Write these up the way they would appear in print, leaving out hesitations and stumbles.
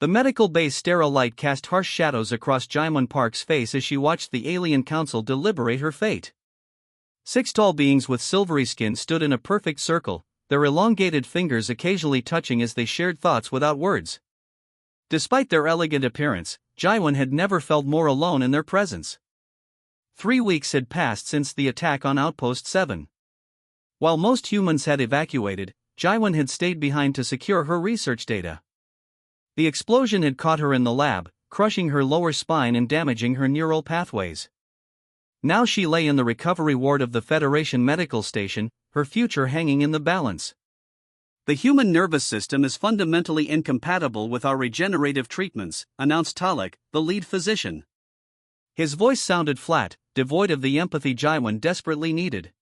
The medical base sterile light cast harsh shadows across Jaimun Park's face as she watched the alien council deliberate her fate. 6 tall beings with silvery skin stood in a perfect circle, their elongated fingers occasionally touching as they shared thoughts without words. Despite their elegant appearance, Jaimun had never felt more alone in their presence. 3 weeks had passed since the attack on Outpost 7. While most humans had evacuated, Jaimun had stayed behind to secure her research data. The explosion had caught her in the lab, crushing her lower spine and damaging her neural pathways. Now she lay in the recovery ward of the Federation Medical Station, her future hanging in the balance. "The human nervous system is fundamentally incompatible with our regenerative treatments," announced Talek, the lead physician. His voice sounded flat, devoid of the empathy Jaimun desperately needed.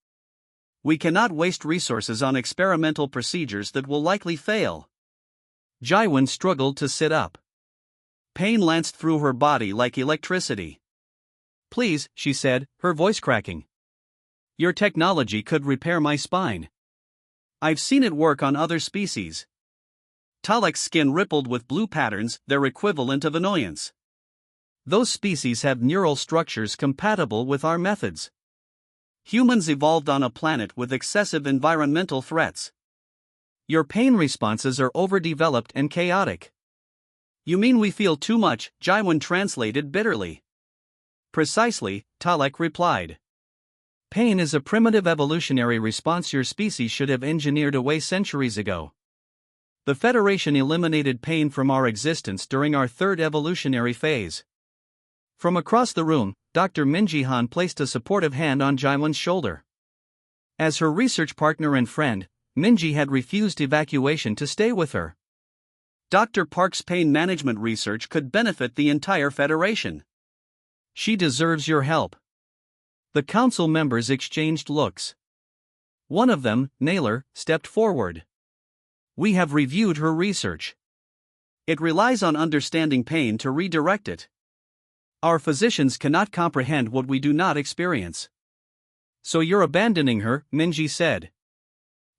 "We cannot waste resources on experimental procedures that will likely fail." Jaimun struggled to sit up. Pain lanced through her body like electricity. "Please," she said, her voice cracking. "Your technology could repair my spine. I've seen it work on other species." Talek's skin rippled with blue patterns, their equivalent of annoyance. "Those species have neural structures compatible with our methods. Humans evolved on a planet with excessive environmental threats. Your pain responses are overdeveloped and chaotic." "You mean we feel too much?" Jaimun translated bitterly. "Precisely," Talek replied. "Pain is a primitive evolutionary response your species should have engineered away centuries ago. The Federation eliminated pain from our existence during our 3rd evolutionary phase." From across the room, Dr. Minji-han placed a supportive hand on Jaimun's shoulder. As her research partner and friend, Minji had refused evacuation to stay with her. "Dr. Park's pain management research could benefit the entire Federation. She deserves your help." The council members exchanged looks. One of them, Naylor, stepped forward. "We have reviewed her research. It relies on understanding pain to redirect it. Our physicians cannot comprehend what we do not experience." "So you're abandoning her," Minji said.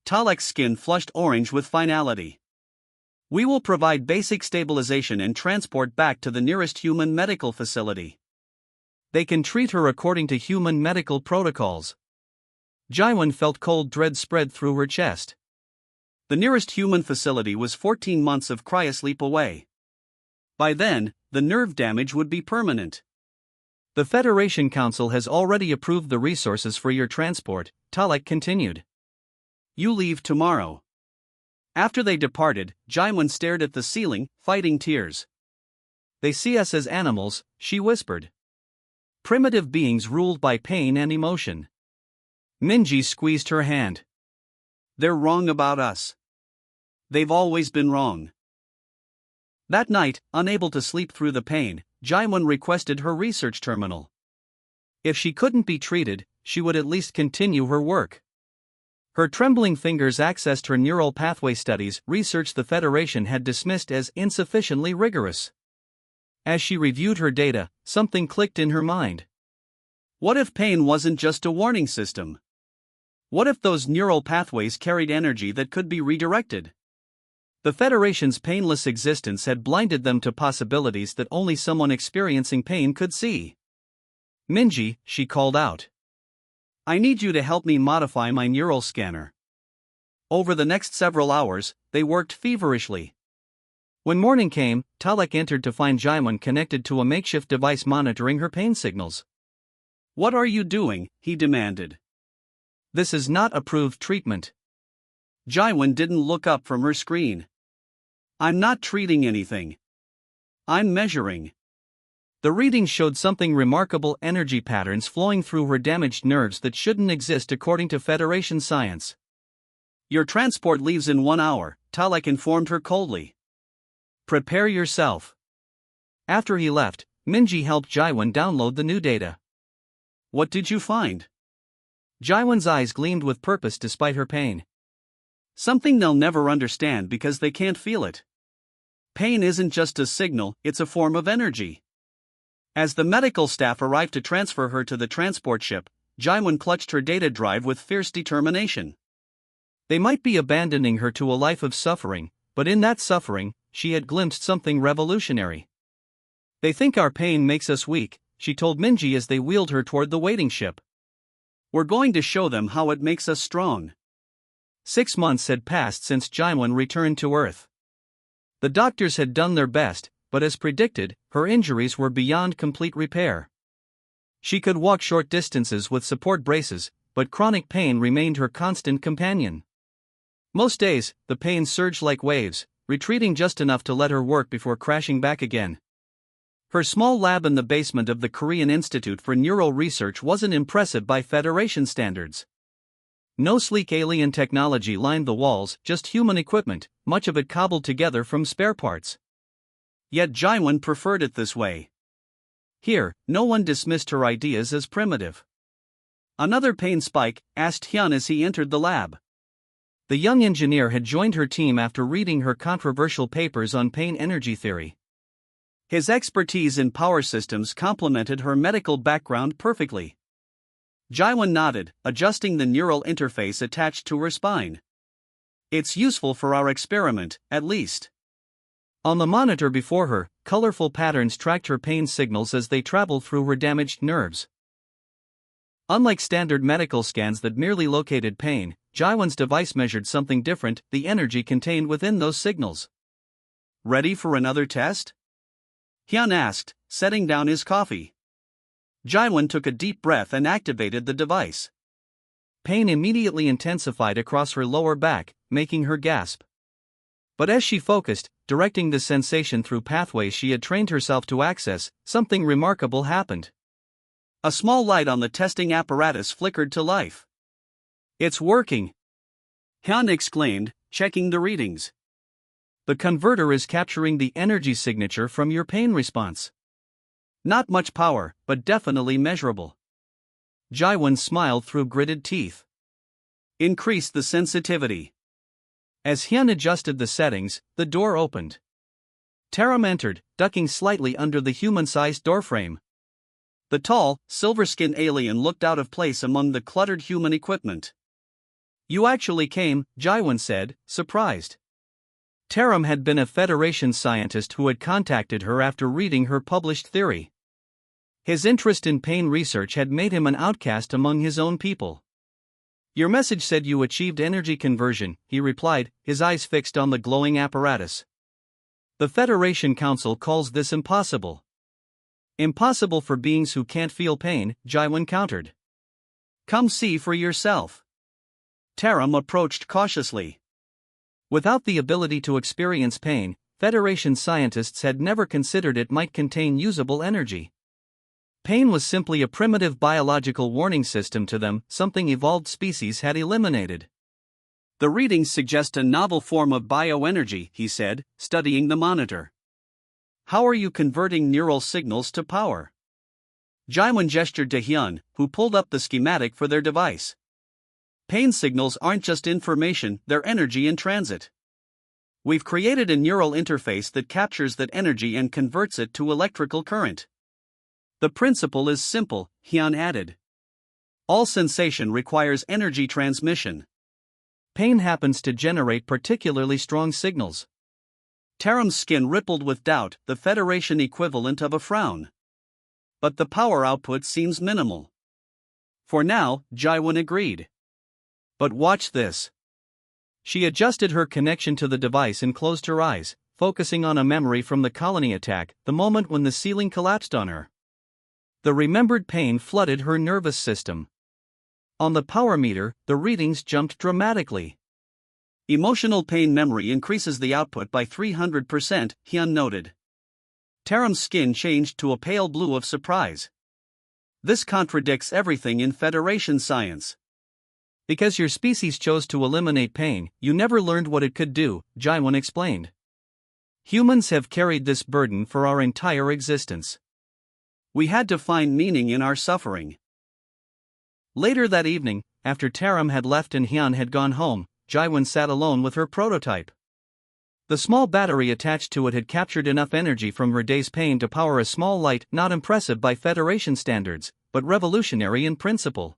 Talek's skin flushed orange with finality. "We will provide basic stabilization and transport back to the nearest human medical facility. They can treat her according to human medical protocols." Jaimun felt cold dread spread through her chest. The nearest human facility was 14 months of cryosleep away. By then, the nerve damage would be permanent. "The Federation Council has already approved the resources for your transport," Talek continued. "You leave tomorrow." After they departed, Jaimun stared at the ceiling, fighting tears. "They see us as animals," she whispered. "Primitive beings ruled by pain and emotion." Minji squeezed her hand. "They're wrong about us. They've always been wrong." That night, unable to sleep through the pain, Jaimun requested her research terminal. If she couldn't be treated, she would at least continue her work. Her trembling fingers accessed her neural pathway studies, research the Federation had dismissed as insufficiently rigorous. As she reviewed her data, something clicked in her mind. What if pain wasn't just a warning system? What if those neural pathways carried energy that could be redirected? The Federation's painless existence had blinded them to possibilities that only someone experiencing pain could see. "Minji," she called out. "I need you to help me modify my neural scanner." Over the next several hours, they worked feverishly. When morning came, Talek entered to find Jaimun connected to a makeshift device monitoring her pain signals. "What are you doing?" he demanded. "This is not approved treatment." Jaimun didn't look up from her screen. "I'm not treating anything. I'm measuring." The readings showed something remarkable: energy patterns flowing through her damaged nerves that shouldn't exist according to Federation science. "Your transport leaves in 1 hour," Talek informed her coldly. "Prepare yourself." After he left, Minji helped Jaimun download the new data. "What did you find?" Jaimun's eyes gleamed with purpose despite her pain. "Something they'll never understand because they can't feel it. Pain isn't just a signal, it's a form of energy." As the medical staff arrived to transfer her to the transport ship, Jaimun clutched her data drive with fierce determination. They might be abandoning her to a life of suffering, but in that suffering, she had glimpsed something revolutionary. "They think our pain makes us weak," she told Minji as they wheeled her toward the waiting ship. "We're going to show them how it makes us strong." 6 months had passed since Jaewon returned to Earth. The doctors had done their best, but as predicted, her injuries were beyond complete repair. She could walk short distances with support braces, but chronic pain remained her constant companion. Most days, the pain surged like waves, retreating just enough to let her work before crashing back again. Her small lab in the basement of the Korean Institute for Neural Research wasn't impressive by Federation standards. No sleek alien technology lined the walls, just human equipment, much of it cobbled together from spare parts. Yet Jaewon preferred it this way. Here, no one dismissed her ideas as primitive. "Another pain spike?" asked Hyun as he entered the lab. The young engineer had joined her team after reading her controversial papers on pain energy theory. His expertise in power systems complemented her medical background perfectly. Jaewon nodded, adjusting the neural interface attached to her spine. "It's useful for our experiment, at least." On the monitor before her, colorful patterns tracked her pain signals as they traveled through her damaged nerves. Unlike standard medical scans that merely located pain, Jaewon's device measured something different: the energy contained within those signals. "Ready for another test?" Hyun asked, setting down his coffee. Jaewon took a deep breath and activated the device. Pain immediately intensified across her lower back, making her gasp. But as she focused, directing the sensation through pathways she had trained herself to access, something remarkable happened. A small light on the testing apparatus flickered to life. "It's working!" Hyun exclaimed, checking the readings. "The converter is capturing the energy signature from your pain response. Not much power, but definitely measurable." Jaewon smiled through gritted teeth. "Increase the sensitivity." As Hyun adjusted the settings, the door opened. Taram entered, ducking slightly under the human-sized doorframe. The tall, silver-skinned alien looked out of place among the cluttered human equipment. "You actually came," Jaewon said, surprised. Taram had been a Federation scientist who had contacted her after reading her published theory. His interest in pain research had made him an outcast among his own people. "Your message said you achieved energy conversion," he replied, his eyes fixed on the glowing apparatus. "The Federation Council calls this impossible." "Impossible for beings who can't feel pain," Jaewon countered. "Come see for yourself." Taram approached cautiously. Without the ability to experience pain, Federation scientists had never considered it might contain usable energy. Pain was simply a primitive biological warning system to them, something evolved species had eliminated. "The readings suggest a novel form of bioenergy," he said, studying the monitor. "How are you converting neural signals to power?" Jaewon gestured to Hyun, who pulled up the schematic for their device. "Pain signals aren't just information, they're energy in transit. We've created a neural interface that captures that energy and converts it to electrical current. The principle is simple," Hyun added. "All sensation requires energy transmission. Pain happens to generate particularly strong signals." Taram's skin rippled with doubt, the Federation equivalent of a frown. "But the power output seems minimal." "For now," Jaewon agreed. "But watch this." She adjusted her connection to the device and closed her eyes, focusing on a memory from the colony attack, the moment when the ceiling collapsed on her. The remembered pain flooded her nervous system. On the power meter, the readings jumped dramatically. "Emotional pain memory increases the output by 300%, Hyun noted. Taram's skin changed to a pale blue of surprise. "This contradicts everything in Federation science." "Because your species chose to eliminate pain, you never learned what it could do," Jaewon explained. "Humans have carried this burden for our entire existence. We had to find meaning in our suffering." Later that evening, after Taram had left and Hyun had gone home, Jaewon sat alone with her prototype. The small battery attached to it had captured enough energy from her day's pain to power a small light, not impressive by Federation standards, but revolutionary in principle.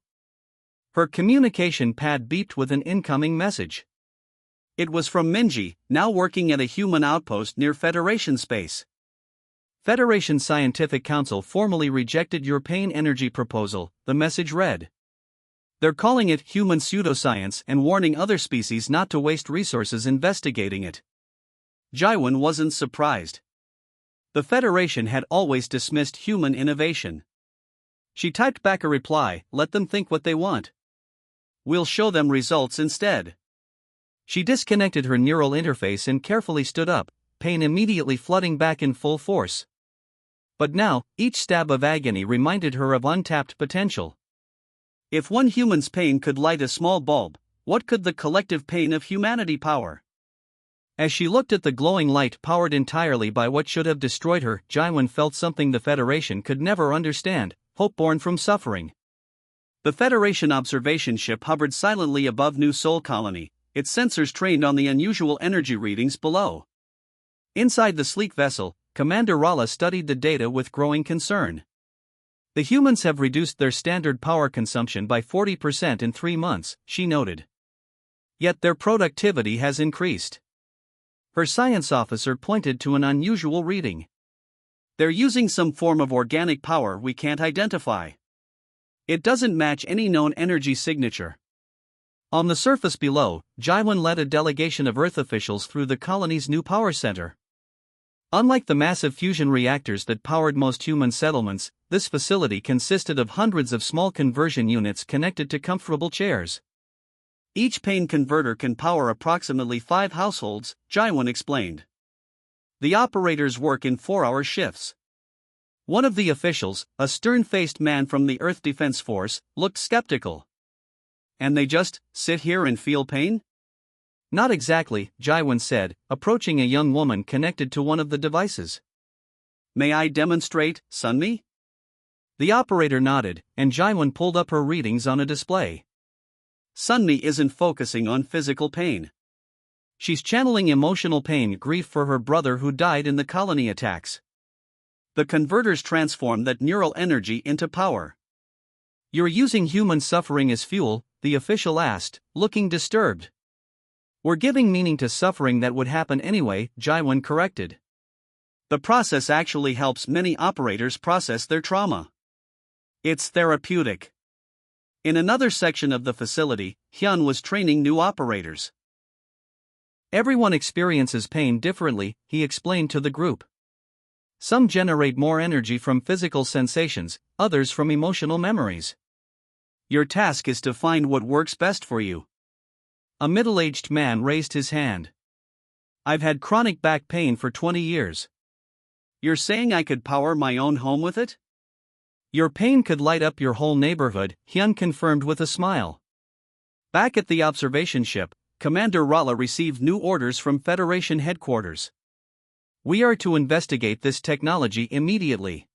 Her communication pad beeped with an incoming message. It was from Minji, now working at a human outpost near Federation space. Federation Scientific Council formally rejected your pain energy proposal, the message read. They're calling it human pseudoscience and warning other species not to waste resources investigating it. Jaiwan wasn't surprised. The Federation had always dismissed human innovation. She typed back a reply, let them think what they want. We'll show them results instead. She disconnected her neural interface and carefully stood up, pain immediately flooding back in full force. But now, each stab of agony reminded her of untapped potential. If one human's pain could light a small bulb, what could the collective pain of humanity power? As she looked at the glowing light powered entirely by what should have destroyed her, Jaiwan felt something the Federation could never understand, hope born from suffering. The Federation observation ship hovered silently above New Sol Colony, its sensors trained on the unusual energy readings below. Inside the sleek vessel, Commander Rala studied the data with growing concern. The humans have reduced their standard power consumption by 40% in 3 months, she noted. Yet their productivity has increased. Her science officer pointed to an unusual reading. They're using some form of organic power we can't identify. It doesn't match any known energy signature. On the surface below, Jaiwan led a delegation of Earth officials through the colony's new power center. Unlike the massive fusion reactors that powered most human settlements, this facility consisted of hundreds of small conversion units connected to comfortable chairs. Each pain converter can power approximately 5 households, Jaiwan explained. The operators work in 4-hour shifts. One of the officials, a stern-faced man from the Earth Defense Force, looked skeptical. And they just sit here and feel pain? Not exactly, Jaiwan said, approaching a young woman connected to one of the devices. May I demonstrate, Sunmi? The operator nodded, and Jaiwan pulled up her readings on a display. Sunmi isn't focusing on physical pain. She's channeling emotional pain, grief for her brother who died in the colony attacks. The converters transform that neural energy into power. You're using human suffering as fuel, the official asked, looking disturbed. We're giving meaning to suffering that would happen anyway, Jaiwan corrected. The process actually helps many operators process their trauma. It's therapeutic. In another section of the facility, Hyun was training new operators. Everyone experiences pain differently, he explained to the group. Some generate more energy from physical sensations, others from emotional memories. Your task is to find what works best for you. A middle-aged man raised his hand. I've had chronic back pain for 20 years. You're saying I could power my own home with it? Your pain could light up your whole neighborhood, Hyun confirmed with a smile. Back at the observation ship, Commander Rala received new orders from Federation headquarters. We are to investigate this technology immediately.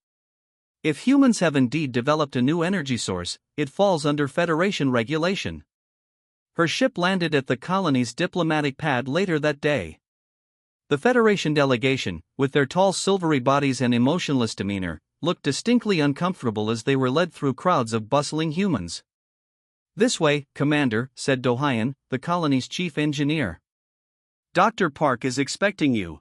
If humans have indeed developed a new energy source, it falls under Federation regulation. Her ship landed at the colony's diplomatic pad later that day. The Federation delegation, with their tall silvery bodies and emotionless demeanor, looked distinctly uncomfortable as they were led through crowds of bustling humans. This way, Commander, said Do-hyun, the colony's chief engineer. Dr. Park is expecting you.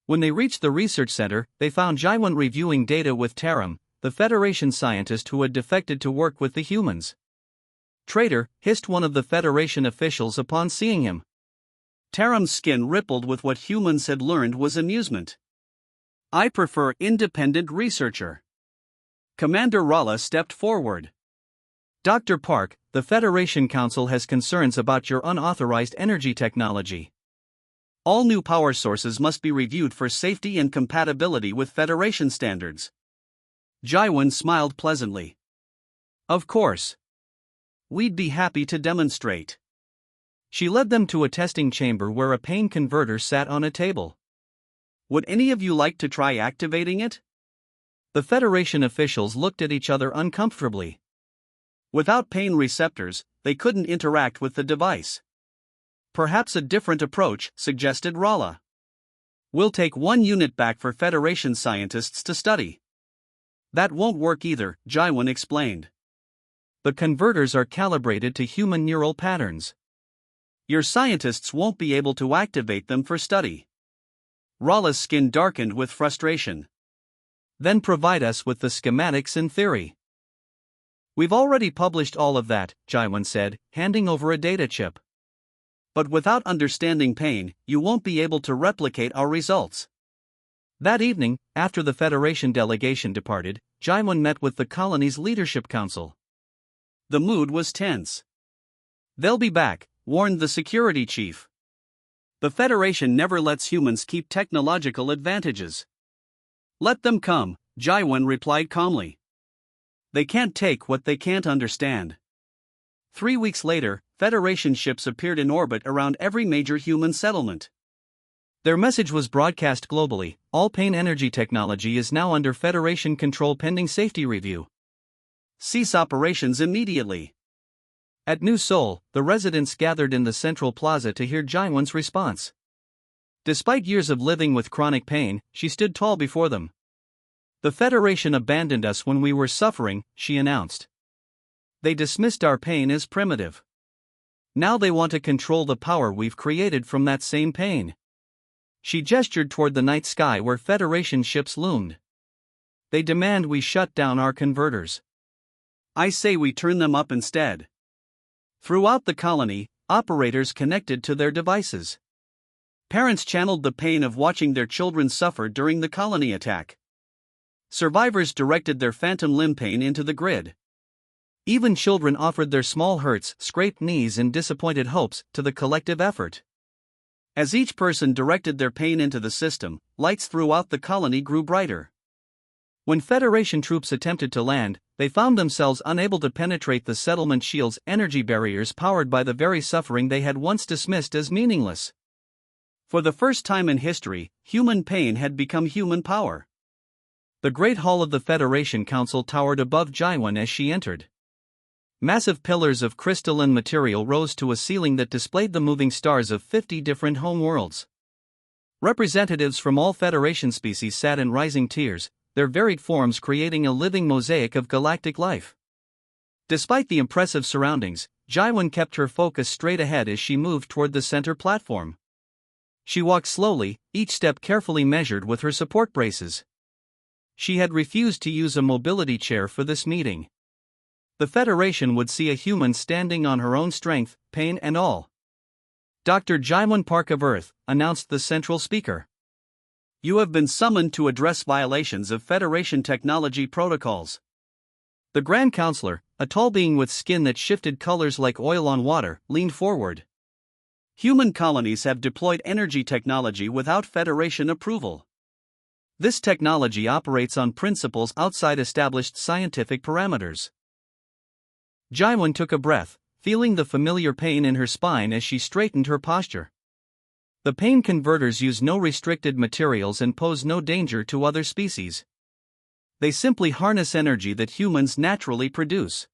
When they reached the research center, they found Jaiwan reviewing data with Taram, the Federation scientist who had defected to work with the humans. Traitor, hissed one of the Federation officials upon seeing him. Taram's skin rippled with what humans had learned was amusement. I prefer independent researcher. Commander Rala stepped forward. Dr. Park, the Federation Council has concerns about your unauthorized energy technology. All new power sources must be reviewed for safety and compatibility with Federation standards. Jaiwan smiled pleasantly. Of course. We'd be happy to demonstrate. She led them to a testing chamber where a pain converter sat on a table. Would any of you like to try activating it? The Federation officials looked at each other uncomfortably. Without pain receptors, they couldn't interact with the device. Perhaps a different approach, suggested Rala. We'll take 1 unit back for Federation scientists to study. That won't work either, Jaiwan explained. The converters are calibrated to human neural patterns. Your scientists won't be able to activate them for study. Ralla's skin darkened with frustration. Then provide us with the schematics and theory. We've already published all of that, Jaiwan said, handing over a data chip. But without understanding pain, you won't be able to replicate our results. That evening, after the Federation delegation departed, Jaiwan met with the colony's leadership council. The mood was tense. They'll be back, warned the security chief. The Federation never lets humans keep technological advantages. Let them come, Jaiwan replied calmly. They can't take what they can't understand. 3 weeks later, Federation ships appeared in orbit around every major human settlement. Their message was broadcast globally: all pain energy technology is now under Federation control pending safety review. Cease operations immediately. At New Seoul, the residents gathered in the central plaza to hear Jaiwan's response. Despite years of living with chronic pain, she stood tall before them. The Federation abandoned us when we were suffering, she announced. They dismissed our pain as primitive. Now they want to control the power we've created from that same pain. She gestured toward the night sky where Federation ships loomed. They demand we shut down our converters. I say we turn them up instead. Throughout the colony, operators connected to their devices. Parents channeled the pain of watching their children suffer during the colony attack. Survivors directed their phantom limb pain into the grid. Even children offered their small hurts, scraped knees, and disappointed hopes to the collective effort. As each person directed their pain into the system, lights throughout the colony grew brighter. When Federation troops attempted to land, they found themselves unable to penetrate the settlement shield's energy barriers powered by the very suffering they had once dismissed as meaningless. For the first time in history, human pain had become human power. The Great Hall of the Federation Council towered above Jaiwan as she entered. Massive pillars of crystalline material rose to a ceiling that displayed the moving stars of 50 different home worlds. Representatives from all Federation species sat in rising tiers, their varied forms creating a living mosaic of galactic life. Despite the impressive surroundings, Jaiwan kept her focus straight ahead as she moved toward the center platform. She walked slowly, each step carefully measured with her support braces. She had refused to use a mobility chair for this meeting. The Federation would see a human standing on her own strength, pain and all. Dr. Jaiwan Park of Earth, announced the central speaker. You have been summoned to address violations of Federation technology protocols. The Grand Counselor, a tall being with skin that shifted colors like oil on water, leaned forward. Human colonies have deployed energy technology without Federation approval. This technology operates on principles outside established scientific parameters. Jaiwan took a breath, feeling the familiar pain in her spine as she straightened her posture. The pain converters use no restricted materials and pose no danger to other species. They simply harness energy that humans naturally produce.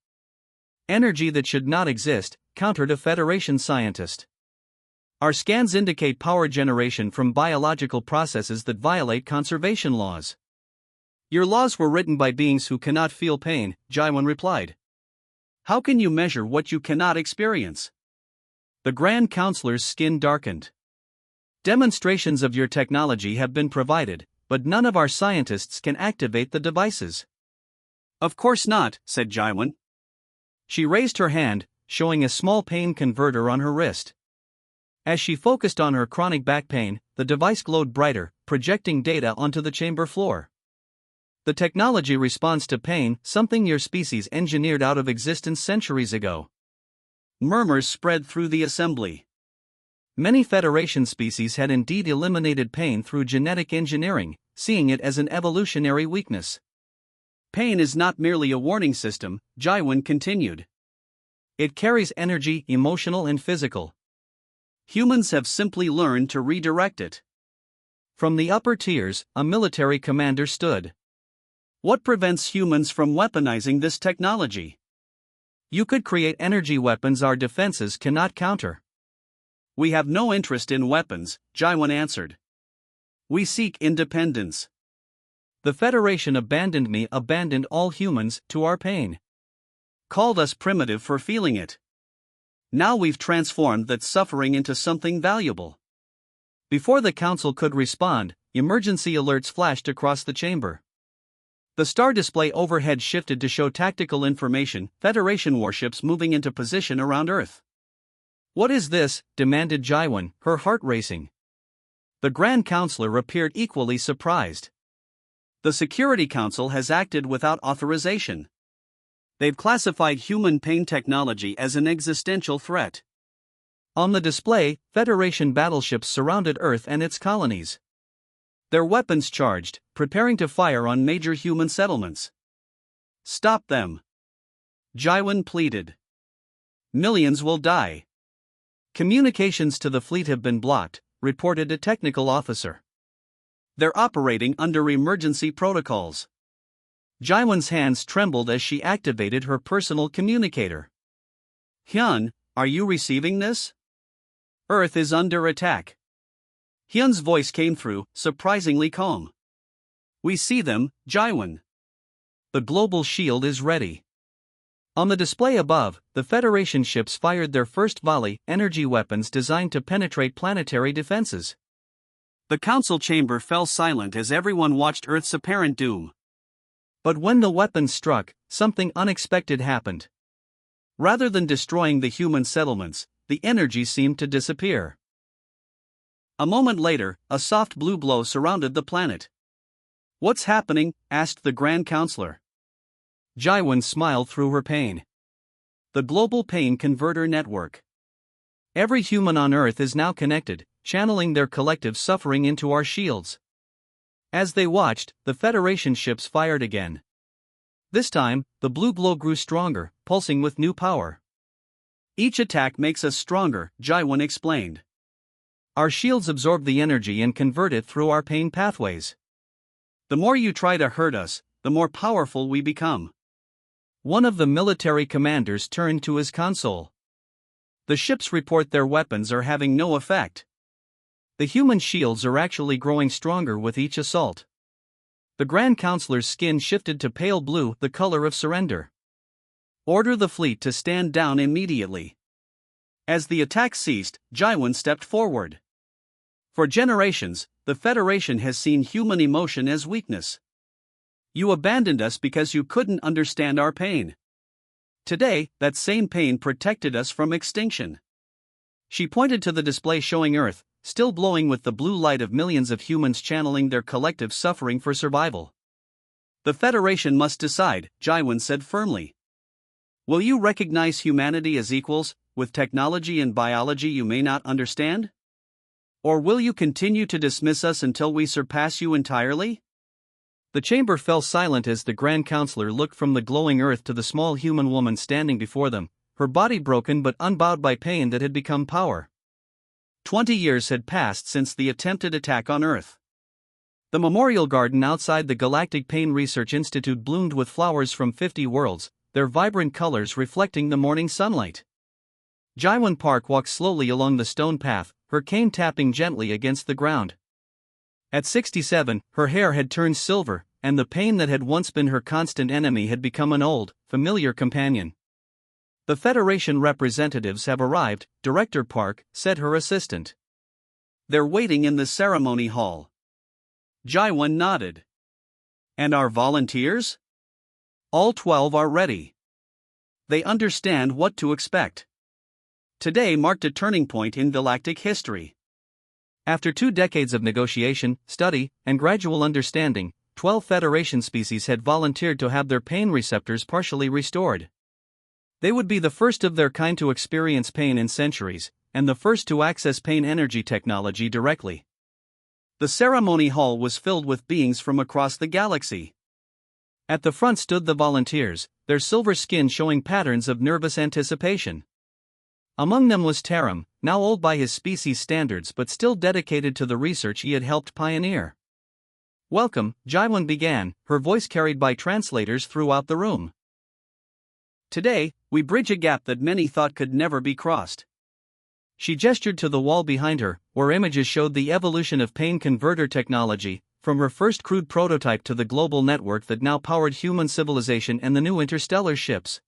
Energy that should not exist, countered a Federation scientist. Our scans indicate power generation from biological processes that violate conservation laws. Your laws were written by beings who cannot feel pain, Jaiwan replied. How can you measure what you cannot experience? The Grand Counselor's skin darkened. Demonstrations of your technology have been provided, but none of our scientists can activate the devices. Of course not, said Jaiwan. She raised her hand, showing a small pain converter on her wrist. As she focused on her chronic back pain, the device glowed brighter, projecting data onto the chamber floor. The technology responds to pain, something your species engineered out of existence centuries ago. Murmurs spread through the assembly. Many Federation species had indeed eliminated pain through genetic engineering, seeing it as an evolutionary weakness. Pain is not merely a warning system, Jaiwan continued. It carries energy, emotional and physical. Humans have simply learned to redirect it. From the upper tiers, a military commander stood. What prevents humans from weaponizing this technology? You could create energy weapons our defenses cannot counter. We have no interest in weapons, Jaiwan answered. We seek independence. The Federation abandoned all humans to our pain. Called us primitive for feeling it. Now we've transformed that suffering into something valuable. Before the council could respond, emergency alerts flashed across the chamber. The star display overhead shifted to show tactical information: Federation warships moving into position around Earth. "What is this?" demanded Jaiwan, her heart racing. The Grand Counselor appeared equally surprised. "The Security Council has acted without authorization. They've classified human pain technology as an existential threat." On the display, Federation battleships surrounded Earth and its colonies. Their weapons charged, preparing to fire on major human settlements. "Stop them," Jaiwan pleaded. "Millions will die." "Communications to the fleet have been blocked," reported a technical officer. "They're operating under emergency protocols." Jaiwan's hands trembled as she activated her personal communicator. "Hyun, are you receiving this? Earth is under attack." Hyun's voice came through, surprisingly calm. "We see them, Jaiwan. The global shield is ready." On the display above, the Federation ships fired their first volley, energy weapons designed to penetrate planetary defenses. The council chamber fell silent as everyone watched Earth's apparent doom. But when the weapons struck, something unexpected happened. Rather than destroying the human settlements, the energy seemed to disappear. A moment later, a soft blue glow surrounded the planet. "What's happening?" asked the Grand Counselor. Jaiwan smiled through her pain. "The Global Pain Converter Network. Every human on Earth is now connected, channeling their collective suffering into our shields." As they watched, the Federation ships fired again. This time, the blue glow grew stronger, pulsing with new power. "Each attack makes us stronger," Jaiwan explained. "Our shields absorb the energy and convert it through our pain pathways. The more you try to hurt us, the more powerful we become." One of the military commanders turned to his console. "The ships report their weapons are having no effect. The human shields are actually growing stronger with each assault." The Grand Counselor's skin shifted to pale blue, the color of surrender. "Order the fleet to stand down immediately." As the attack ceased, Jaiwan stepped forward. "For generations, the Federation has seen human emotion as weakness. You abandoned us because you couldn't understand our pain. Today, that same pain protected us from extinction." She pointed to the display showing Earth, still glowing with the blue light of millions of humans channeling their collective suffering for survival. "The Federation must decide," Jaiwan said firmly. "Will you recognize humanity as equals, with technology and biology you may not understand? Or will you continue to dismiss us until we surpass you entirely?" The chamber fell silent as the Grand Counselor looked from the glowing Earth to the small human woman standing before them, her body broken but unbowed by pain that had become power. 20 years had passed since the attempted attack on Earth. The memorial garden outside the Galactic Pain Research Institute bloomed with flowers from 50 worlds, their vibrant colors reflecting the morning sunlight. Jaiwan Park walked slowly along the stone path, her cane tapping gently against the ground. At 67, her hair had turned silver, and the pain that had once been her constant enemy had become an old, familiar companion. "The Federation representatives have arrived," Director Park said, her assistant. "They're waiting in the ceremony hall." Jaiwan nodded. "And our volunteers?" "All 12 are ready. They understand what to expect." Today marked a turning point in galactic history. After 2 decades of negotiation, study, and gradual understanding, 12 Federation species had volunteered to have their pain receptors partially restored. They would be the first of their kind to experience pain in centuries, and the first to access pain energy technology directly. The ceremony hall was filled with beings from across the galaxy. At the front stood the volunteers, their silver skin showing patterns of nervous anticipation. Among them was Taram, now old by his species' standards but still dedicated to the research he had helped pioneer. "Welcome," Jaiwan began, her voice carried by translators throughout the room. "Today, we bridge a gap that many thought could never be crossed." She gestured to the wall behind her, where images showed the evolution of pain converter technology, from her first crude prototype to the global network that now powered human civilization and the new interstellar ships.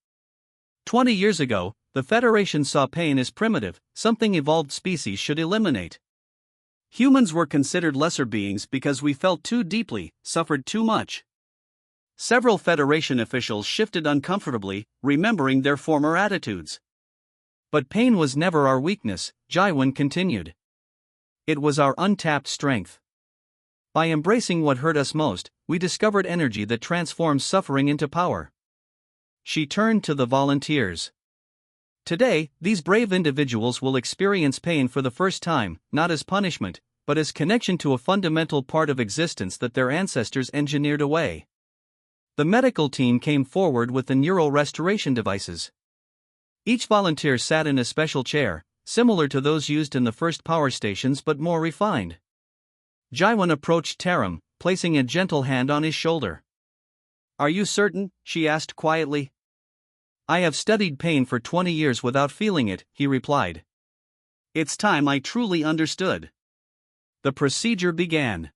20 years ago, the Federation saw pain as primitive, something evolved species should eliminate. Humans were considered lesser beings because we felt too deeply, suffered too much. Several Federation officials shifted uncomfortably, remembering their former attitudes. But pain was never our weakness, Jaiwan continued. It was our untapped strength. By embracing what hurt us most, we discovered energy that transforms suffering into power. She turned to the volunteers. Today, these brave individuals will experience pain for the first time, not as punishment, but as connection to a fundamental part of existence that their ancestors engineered away. The medical team came forward with the neural restoration devices. Each volunteer sat in a special chair, similar to those used in the first power stations but more refined. Jaiwan approached Taram, placing a gentle hand on his shoulder. "Are you certain?" she asked quietly. "I have studied pain for 20 years without feeling it," he replied. "It's time I truly understood." The procedure began.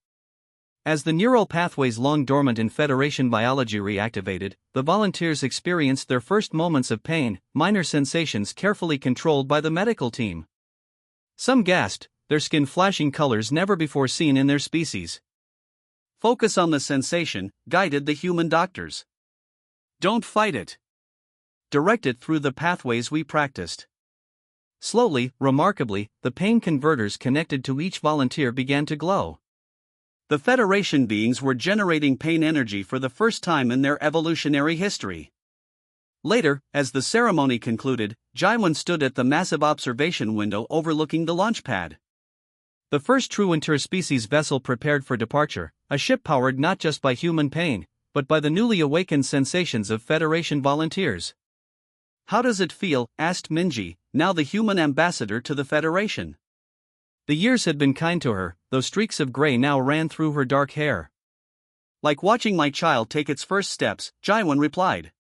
As the neural pathways long dormant in Federation biology reactivated, the volunteers experienced their first moments of pain, minor sensations carefully controlled by the medical team. Some gasped, their skin flashing colors never before seen in their species. "Focus on the sensation," guided the human doctors. "Don't fight it. Direct it through the pathways we practiced." Slowly, remarkably, the pain converters connected to each volunteer began to glow. The Federation beings were generating pain energy for the first time in their evolutionary history. Later, as the ceremony concluded, Jaiwan stood at the massive observation window overlooking the launch pad. The first true interspecies vessel prepared for departure, a ship powered not just by human pain, but by the newly awakened sensations of Federation volunteers. "How does it feel?" asked Minji, now the human ambassador to the Federation. The years had been kind to her, though streaks of gray now ran through her dark hair. "Like watching my child take its first steps," Jaiwan replied.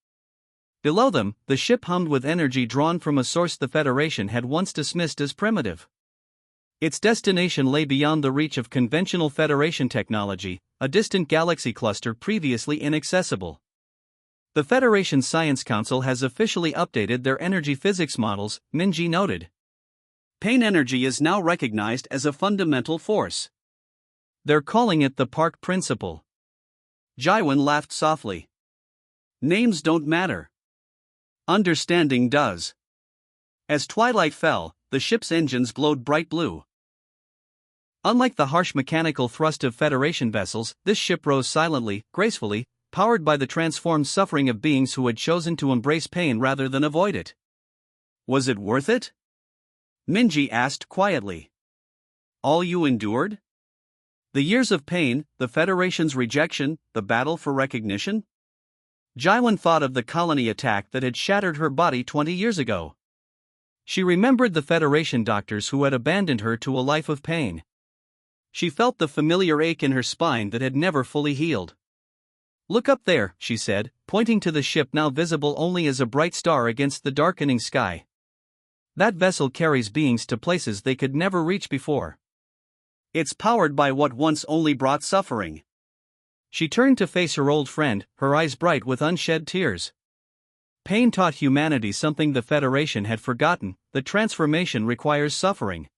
Below them, the ship hummed with energy drawn from a source the Federation had once dismissed as primitive. Its destination lay beyond the reach of conventional Federation technology, a distant galaxy cluster previously inaccessible. "The Federation Science Council has officially updated their energy physics models," Minji noted. "Pain energy is now recognized as a fundamental force. They're calling it the Park Principle." Jaiwan laughed softly. "Names don't matter. Understanding does." As twilight fell, the ship's engines glowed bright blue. Unlike the harsh mechanical thrust of Federation vessels, this ship rose silently, gracefully, powered by the transformed suffering of beings who had chosen to embrace pain rather than avoid it. "Was it worth it?" Minji asked quietly. "All you endured? The years of pain, the Federation's rejection, the battle for recognition?" Jaiwan thought of the colony attack that had shattered her body 20 years ago. She remembered the Federation doctors who had abandoned her to a life of pain. She felt the familiar ache in her spine that had never fully healed. "Look up there," she said, pointing to the ship now visible only as a bright star against the darkening sky. "That vessel carries beings to places they could never reach before. It's powered by what once only brought suffering." She turned to face her old friend, her eyes bright with unshed tears. Pain taught humanity something the Federation had forgotten: the transformation requires suffering.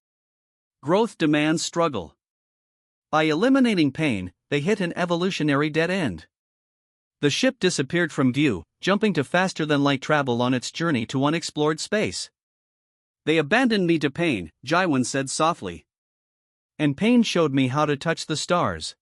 Growth demands struggle. By eliminating pain, they hit an evolutionary dead end. The ship disappeared from view, jumping to faster-than-light travel on its journey to unexplored space. "They abandoned me to pain," Jaiwan said softly. "And pain showed me how to touch the stars."